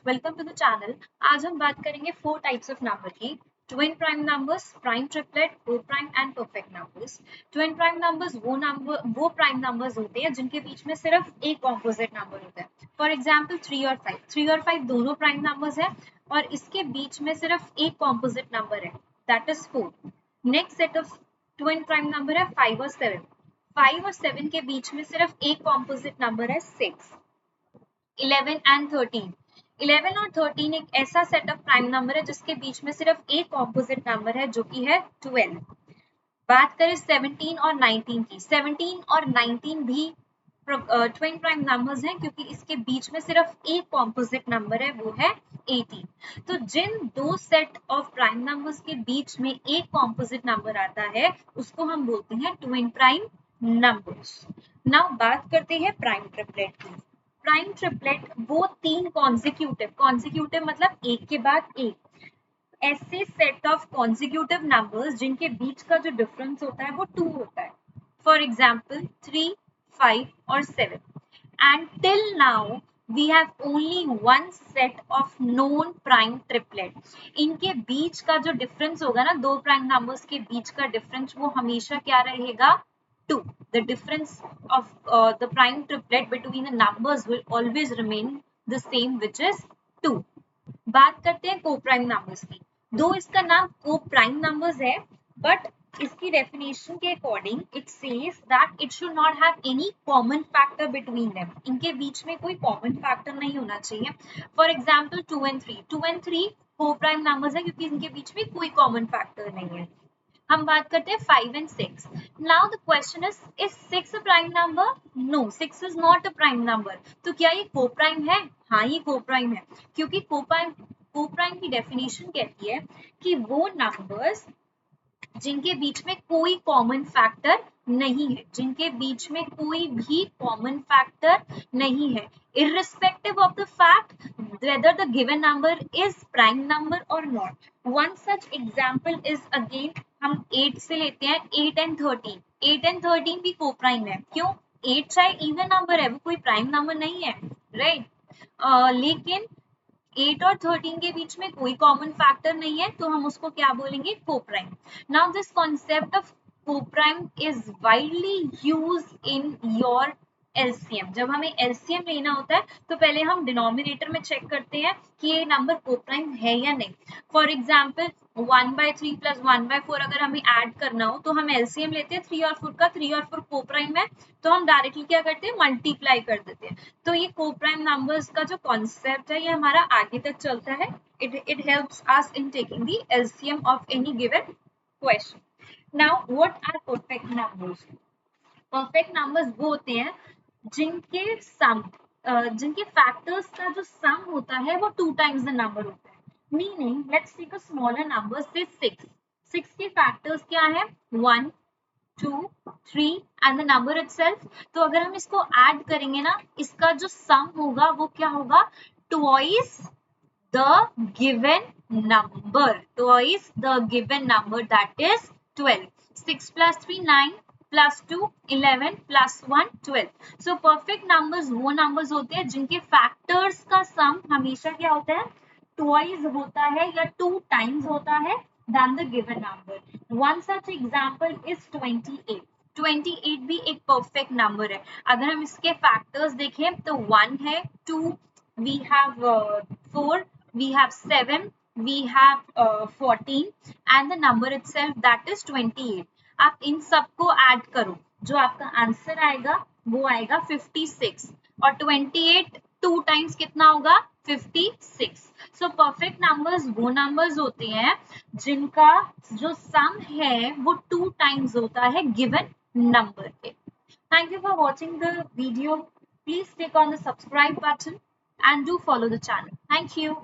Friends, welcome to the channel. आज हम बात करेंगे 4 टाइप्स ऑफ नंबर की। Twin prime numbers, prime triplet, co prime and perfect numbers. Twin prime numbers वो prime numbers होते हैं जिनके बीच में सिर्फ एक कॉम्पोजिट नंबर होता है। फॉर एग्जांपल 3 और 5। 3 और 5 दोनों प्राइम नंबर्स हैं और इसके बीच में सिर्फ एक कॉम्पोजिट नंबर है, that is 4। Next set of twin prime number है 5 और 7। 5 और 7 के बीच में सिर्फ एक कॉम्पोजिट नंबर है 6। 11 एंड 13। 11 और 13 एक ऐसा सेट ऑफ प्राइम नंबर है जिसके बीच में सिर्फ एक ऑपोजिट नंबर है जो कि है 12। बात करें 17 और 19 की। 17 और 19 भी ट्विन प्राइम नंबर्स हैं क्योंकि इसके बीच में सिर्फ एक कॉम्पोजिट नंबर है, वो है 18। तो जिन दो सेट ऑफ प्राइम नंबर्स के बीच में एक कॉम्पोजिट नंबर आता है उसको हम बोलते हैं ट्विन प्राइम नंबर्स। नाउ बात करते हैं प्राइम ट्रिपलेट की। प्राइम ट्रिपलेट वो 3 कॉन्जिक्यूटिव मतलब एक के बाद एक ऐसे सेट ऑफ कॉन्जिक्यूटिव नंबर्स जिनके बीच का जो डिफरेंस होता है वो 2 होता है। फॉर एग्जाम्पल 3, 5 और 7। And till now we have only one set of known prime triplet. इनके बीच का जो डिफरेंस होगा ना, दो प्राइम नंबर्स के बीच का डिफरेंस, वो हमेशा क्या रहेगा? 2. The difference of the prime triplet between the numbers will always remain the same, which is 2. बात करते हैं को प्राइम नंबर्स की। दो इसका नाम को प्राइम नंबर्स है, बट इसकी डेफिनेशन के according it says that it should not have any common factor between them. इनके बीच में कोई कॉमन फैक्टर नहीं होना चाहिए। For example 2 and 3। 2 and 3 को प्राइम नंबर्स है क्योंकि इनके बीच में कोई कॉमन फैक्टर नहीं है। हम बात करते हैं 5 and 6। Now the question is 6 a prime number? No, 6 is not a prime number. तो क्या ये को-प्राइम है? हाँ, ये को-प्राइम है क्योंकि को-प्राइम की डेफिनेशन कहती है कि वो नंबर्स जिनके बीच में कोई कॉमन फैक्टर नहीं है, जिनके बीच में कोई भी कॉमन फैक्टर नहीं है, irrespective of the fact whether the given number is prime number or not. One such example is again हम 8 से लेते हैं 8 and 13। 8 and 13 भी को प्राइम है। क्यों? 8 चाहे इवन नंबर है, वो कोई प्राइम नंबर नहीं है, राइट? लेकिन 8 और 13 के बीच में कोई कॉमन फैक्टर नहीं है, तो हम उसको क्या बोलेंगे? Co-prime. Now this concept of co-prime is widely used in your LCM. जब हमें एलसीएम लेना होता है तो पहले हम डिनोमिनेटर में चेक करते हैं कि ये नंबर को-प्राइम है या नहीं। फॉर एग्जाम्पल 1/3 + 1/4 अगर हमें ऐड करना हो तो हम एलसीएम लेते हैं 3 और 4 का। 3 और 4 को-प्राइम है तो हम डायरेक्टली क्या करते हैं? मल्टीप्लाई कर देते हैं। तो ये को-प्राइम नंबर्स का जो कॉन्सेप्ट है ये हमारा आगे तक चलता है। It helps us in taking the LCM of any given question. Now what are perfect numbers? Perfect numbers वो होते हैं जिनके फैक्टर्स का जो सम होता है वो 2 times द नंबर होता है। Meaning let's take a smaller number से 6। 6 के फैक्टर्स क्या है? 1, 2, 3 एंड द नंबर इटसेल्फ। तो अगर हम इसको ऐड करेंगे ना, इसका जो सम होगा वो क्या होगा? Twice the given number. Twice the given number, that is 12। 6 + 3 9 + 2 11 + 1 12। So perfect numbers वो नंबर्स होते हैं जिनके फैक्टर्स का सम हमेशा क्या होता है? ट्वाइस होता है या 2 times होता है than the given number. One such example is 28. 28 भी एक परफेक्ट नंबर है। अगर हम इसके फैक्टर्स देखें तो 1 है, 2, we have 4, we have 7, we have 14 and the number itself that is 28. आप इन सबको ऐड करो, जो आपका आंसर आएगा वो आएगा 56 और 28 2 times कितना होगा? 56। सो परफेक्ट नंबर्स वो नंबर्स होते हैं जिनका जो सम है वो 2 times होता है गिवन नंबर के। Thank you for watching the video. Please click on the subscribe button and do follow the channel. Thank you.